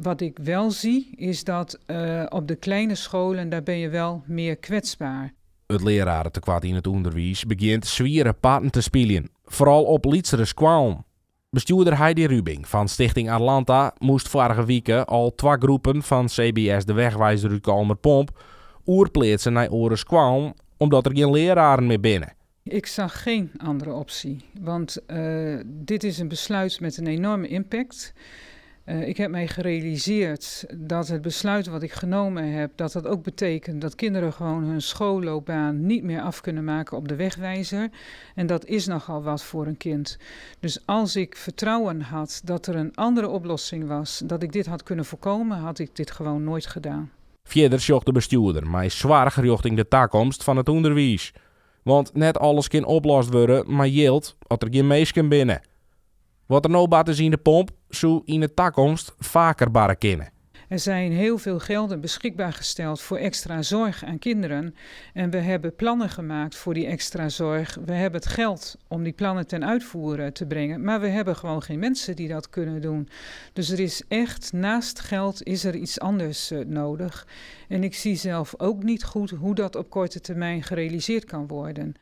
Wat ik wel zie is dat op de kleine scholen, daar ben je wel meer kwetsbaar. Het lerarentekort in het onderwijs begint zware patten te spelen. Vooral op lietsere scholen. Bestuurder Heidi Rubing van Stichting Atlanta moest vorige week al 2 groepen van CBS de Wegwijzer uit Kalmerpomp oerplaatsen naar andere scholen omdat er geen leraren meer binnen. Ik zag geen andere optie, want dit is een besluit met een enorme impact. Ik heb mij gerealiseerd dat het besluit wat ik genomen heb, dat dat ook betekent dat kinderen gewoon hun schoolloopbaan niet meer af kunnen maken op de wegwijzer. En dat is nogal wat voor een kind. Dus als ik vertrouwen had dat er een andere oplossing was, dat ik dit had kunnen voorkomen, had ik dit gewoon nooit gedaan. Verder zocht de bestuurder mij zwaar richting de toekomst van het onderwijs. Want net alles kan oplost worden, maar geldt als er geen meisjes binnen. Wat er nou baat is in de pomp, zou in de toekomst vaker barren kunnen. Er zijn heel veel gelden beschikbaar gesteld voor extra zorg aan kinderen. En we hebben plannen gemaakt voor die extra zorg. We hebben het geld om die plannen ten uitvoer te brengen. Maar we hebben gewoon geen mensen die dat kunnen doen. Dus er is echt, naast geld is er iets anders nodig. En ik zie zelf ook niet goed hoe dat op korte termijn gerealiseerd kan worden.